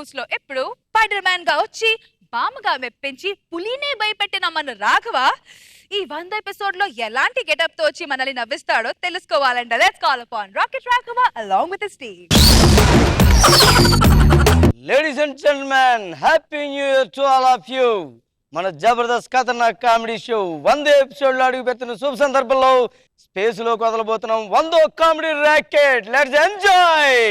Shows లో ఎప్పుడు spider man గా వచ్చి బామగా మెప్పించి పులినే భయపెట్టిన మన రాఘవ ఈ 100 ఎపిసోడ్ లో ఎలాంటి గెటప్ తో వచ్చి మనల్ని నవ్విస్తాడో తెలుసుకోవాలంటే let's call upon rocket Raghava along with his team. Ladies and gentlemen, happy new year to all of you. మన జబర్దస్త్ ఖతర్నాక్ కామెడీ షో 100 ఎపిసోడ్ లో అడుగు పెట్టిన శుభ సందర్భంలో స్పేస్ లో వదలబోతున్నాం 100 కామెడీ రాకెట్. Let's enjoy.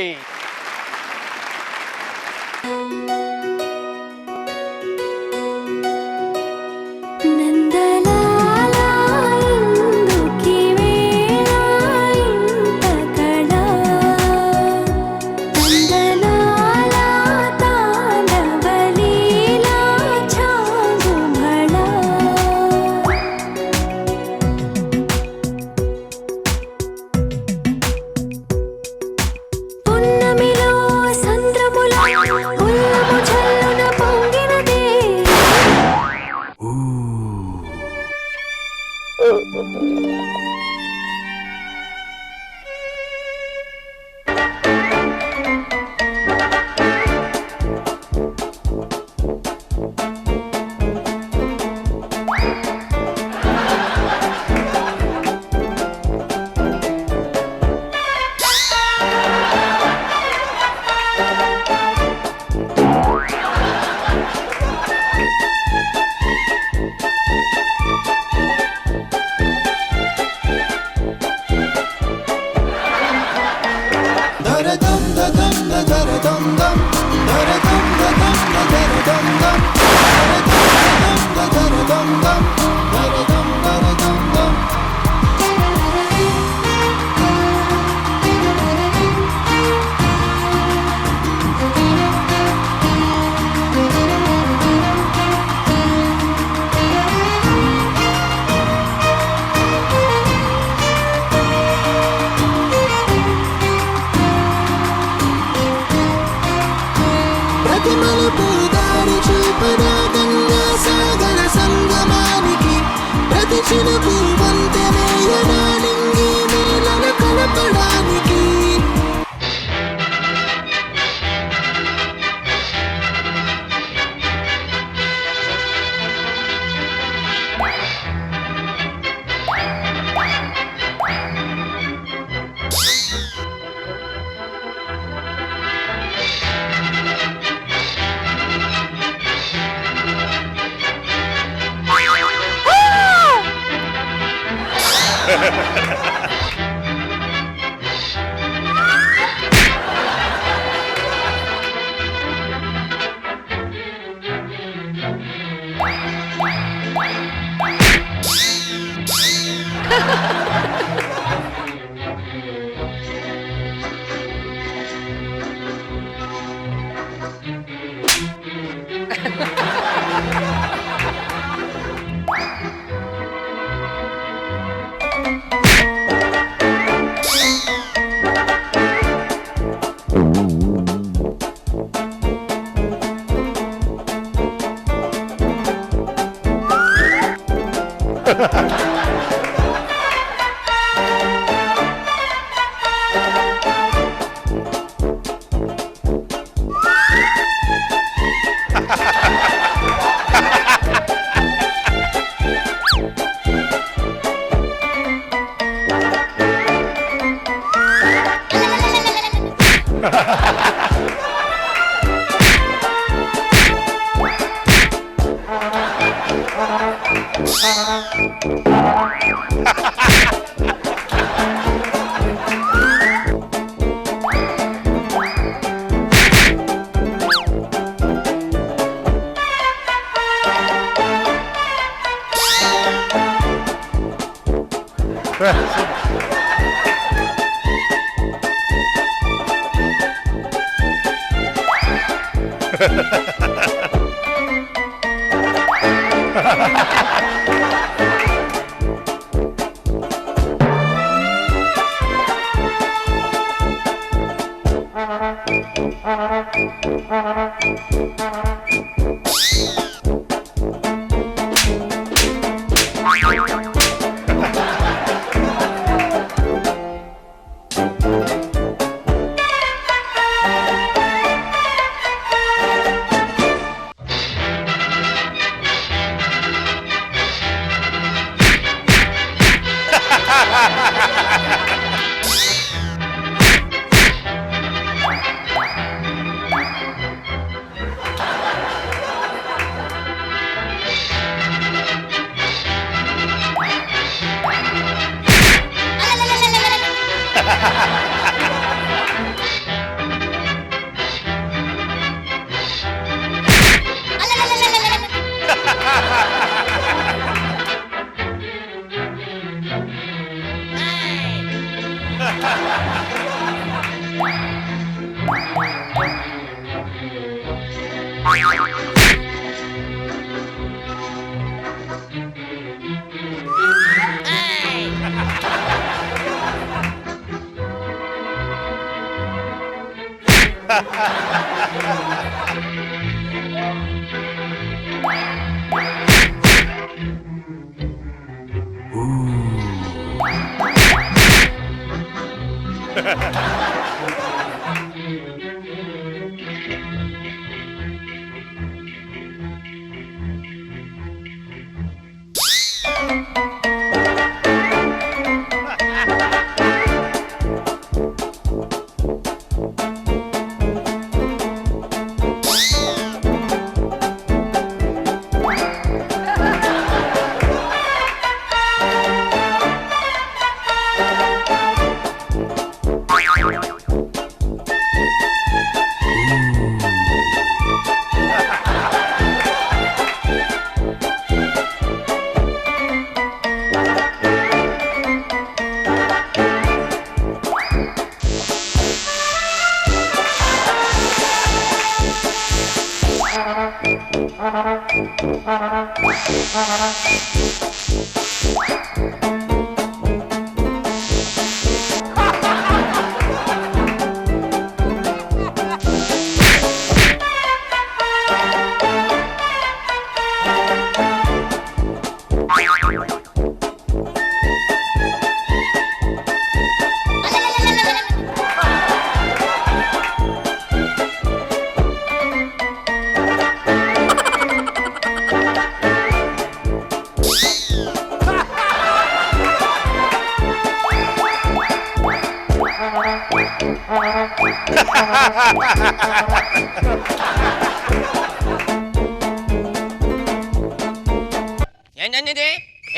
ఏంటండి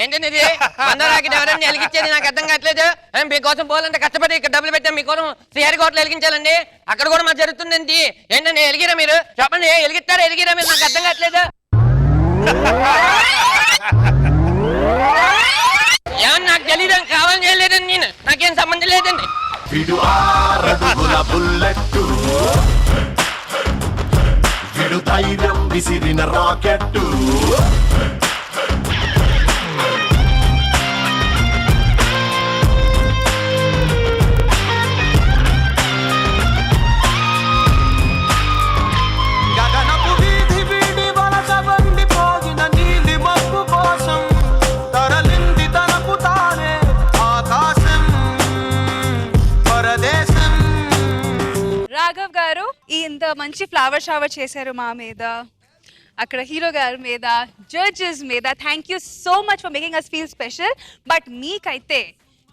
ఏంటండి అందరాకి ఎవరైనా వెలిగించేది నాకు అర్థం కావట్లేదు. మీకోసం పోవాలంటే కష్టపడి ఇక్కడ డబ్బులు పెట్టాం, మీకోసం శ్రీహరి కోటలు వెలిగించాలండి. అక్కడ కూడా మాకు జరుగుతుందండి. ఏంటండి ఎలిగిరా మీరు? చెప్పండి, ఎలిగిస్తారా ఎలిగిరా మీరు? నాకు అర్థం కావట్లేదు. ఏమన్నా నాకు తెలియదు, కావాలని చేయలేదండి. నేను నాకేం సంబంధం లేదండి. విడు ఆరడుగుల బుల్లెట్టు, విడు ధైర్యం విసిరిన రాకెట్టు. గగనపు వీధి వీడి వలస వండిపోయిన నీలి మబ్బు కోసం తరలింది తనకు తానే ఆకాశం పరదేశం. రాఘవ్ గారు ఇంత మంచి ఫ్లవర్ షవర్ చేశారు మా మీద, అక్కడ హీరో గారి మీద, జడ్జెస్ మీద. Thank you so much for making us feel special. But మీకైతే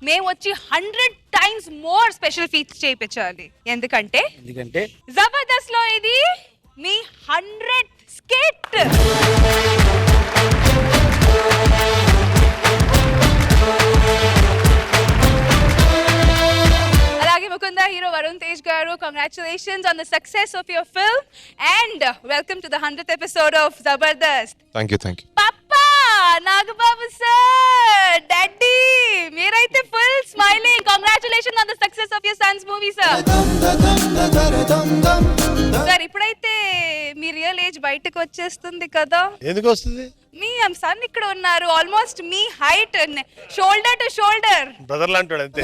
మేము వచ్చి 100 times మోర్ స్పెషల్ ఫీట్స్ చేయించాలి. ఎందుకంటే జబర్దస్త్ లో ఇది మీ 100th స్కిట్. అలాగే ముకుందా హీరో వరుణ్ తేజ్ గారు, congratulations on the success of your film and welcome to the 100th episode of Jabardasth. Thank you. పాపా నాగబాబు సార్, డాడీ మీరైతే full smiling. Congratulations on the success of your Sons movie sir. Sir ఇప్పుడైతే మీ real age బయటకు వచ్చేస్తుంది కదా? ఎందుకు వస్తుంది? మీ sun ఇక్కడ ఉన్నారు, almost me height, shoulder to shoulder. Brother లాంటి అంతే.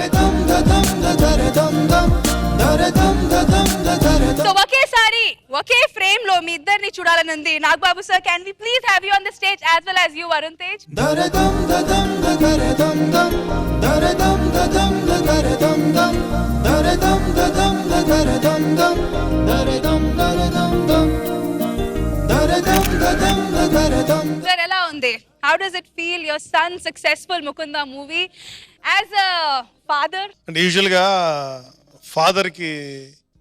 సో ఒకేసారి ఒకే ఫ్రేమ్ లో మీ ఇద్దరిని చూడాలని ఉంది. Nagababu sir, can we please have you on the stage as well as you Varun Tej? Sir ఎలా ఉంది? How does it feel your son successful Mukunda movie as a father? అంటే యూజువల్ గా ఫాదర్ కి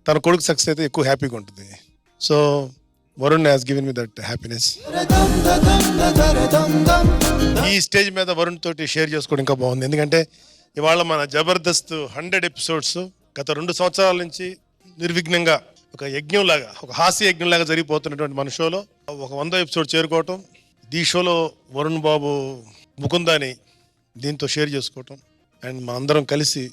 తన కొడుకు సక్సెస్ అయితే ఎక్కువ హ్యాపీగా ఉంటుంది. So Varun has given me that happiness. ఈ స్టేజ్ మీద వరుణ్ తోటి షేర్ చేసుకోవడం ఇంకా బాగుంది. ఎందుకంటే ఇవాళ మన జబర్దస్త్ 100 ఎపిసోడ్స్ గత 2 సంవత్సరాల నుంచి నిర్విఘ్నంగా ఒక యజ్ఞంలాగా, ఒక హాస్య యజ్ఞంలాగా జరిగిపోతున్నటువంటి మన షోలో ఒక 100 ఎపిసోడ్ చేరుకోవటం, ఈ షోలో వరుణ్ బాబు ముకుందాని దీంతో షేర్ చేసుకోవటం అండ్ మా అందరం కలిసి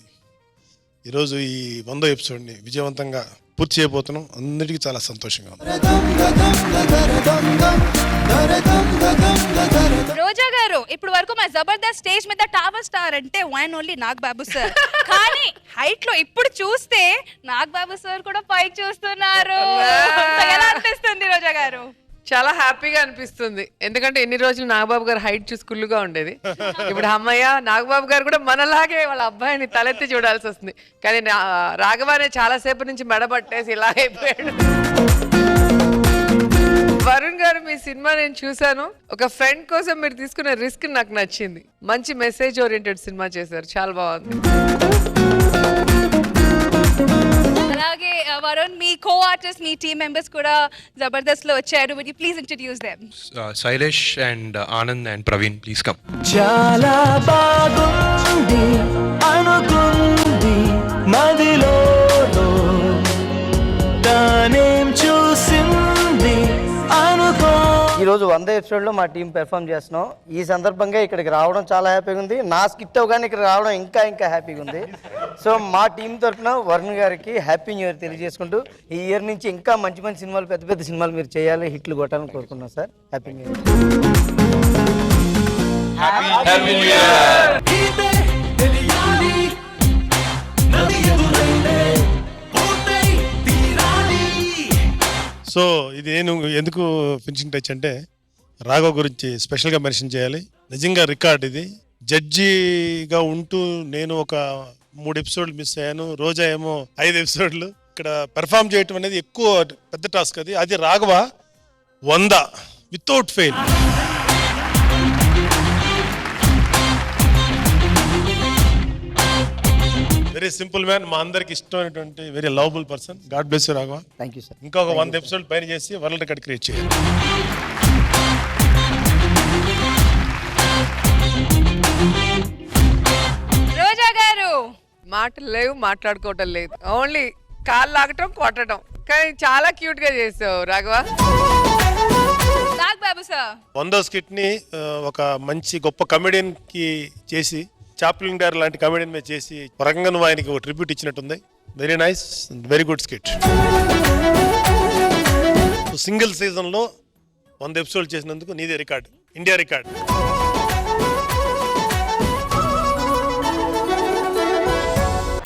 ఈరోజు ఈ 100 ఎపిసోడ్ని విజయవంతంగా పూర్తి చేయబోతున్నాం. అందరికీ చాలా సంతోషంగా ఉంది. రోజా గారు, ఇప్పుడు వరకు మా జబర్దస్త్ స్టేజ్ మీద టవర్ స్టార్ అంటే వన్ ఓన్లీ నాగ్ బాబు సార్. కానీ హైట్ లో ఇప్పుడు చూస్తే నాగ్ బాబు సార్ కూడా పైకి చూస్తున్నారు. ఎలా అనిపిస్తుంది రోజా గారు? చాలా హ్యాపీగా అనిపిస్తుంది. ఎందుకంటే ఎన్ని రోజులు నాగబాబు గారు హైట్ చూసి కుళ్ళుగా ఉండేది. ఇప్పుడు అమ్మయ్య నాగబాబు గారు కూడా మనలాగే వాళ్ళ అబ్బాయిని తలెత్తి చూడాల్సి వస్తుంది. కానీ రాఘవానే చాలాసేపు నుంచి మెడబట్టేసి ఇలా అయిపోయాడు. వరుణ్ గారు, మీ సినిమా నేను చూసాను. ఒక ఫ్రెండ్ కోసం మీరు తీసుకునే రిస్క్ నాకు నచ్చింది. మంచి మెసేజ్ ఓరియంటెడ్ సినిమా చేశారు, చాలా బాగుంది. అలాగే వరుణ్, మీ కో ఆర్టిస్ట్, మీ టీమ్ మెంబర్స్ కూడా జబర్దస్త్ లో వచ్చారు. Would you please introduce them? Sailesh and Anand and Praveen, please come. చాలా బాగుంది అనుకుంది మదిలో తానేం చూసింది అనుకో. ఈరోజు 100 ఎపిసోడ్లో మా టీం పెర్ఫామ్ చేస్తున్నాం. ఈ సందర్భంగా ఇక్కడికి రావడం చాలా హ్యాపీగా ఉంది. నా స్కిట్ అవగానే ఇక్కడ రావడం ఇంకా హ్యాపీగా ఉంది. సో మా టీం తరఫున వరుణ్ గారికి హ్యాపీ న్యూ ఇయర్ తెలియజేసుకుంటూ ఈ ఇయర్ నుంచి ఇంకా మంచి సినిమాలు, పెద్ద సినిమాలు మీరు చేయాలి, హిట్లు కొట్టాలని కోరుకున్నాం సార్. Happy new year. ఇదే తెలియాలి నది ఎదురైతే పోతే తీరాలి. సో ఇది నేను ఎందుకు ఫినిషింగ్ టచ్ అంటే రాఘవ్ గురించి స్పెషల్గా మెన్షన్ చేయాలి. నిజంగా రికార్డ్ ఇది. జడ్జిగా ఉంటూ నేను ఒక 3 ఎపిసోడ్లు మిస్ అయ్యాను. రోజా ఏమో 5 ఎపిసోడ్లు. ఇక్కడ పెర్ఫామ్ చేయటం అనేది ఎక్కువ పెద్ద టాస్క్. అది Raghava 100 without fail. Very simple man. మా అందరికి ఇష్టమైనటువంటి very lovable person. God bless you Raghava. Thank you sir. ఇంకొక 100 ఎపిసోడ్ పైన చేసి వరల్డ్ రికార్డ్ క్రియేట్ చేయాలి. రోజా గారు, మాటలు లేవు, మాట్లాడుకోవటం లేదు, ఓన్లీ కాళ్ళు లాగటం, కొట్టడం. కానీ చాలా క్యూట్ గా చేసావు రాఘవ. నాగ్ బాబు సార్, 100 స్కిట్ ని ఒక మంచి గొప్ప కమెడియన్ కి చేసి, చాప్లిన్ గారు లాంటి కమెడియన్ మీద చేసి ఒక రకంగా నువ్వు ఆయనకి ఒక ట్రిబ్యూట్ ఇచ్చినట్టుంది. Very nice, very good skit. Single season లో 100 ఎపిసోడ్ చేసినందుకు నీదే రికార్డ్, ఇండియా రికార్డ్.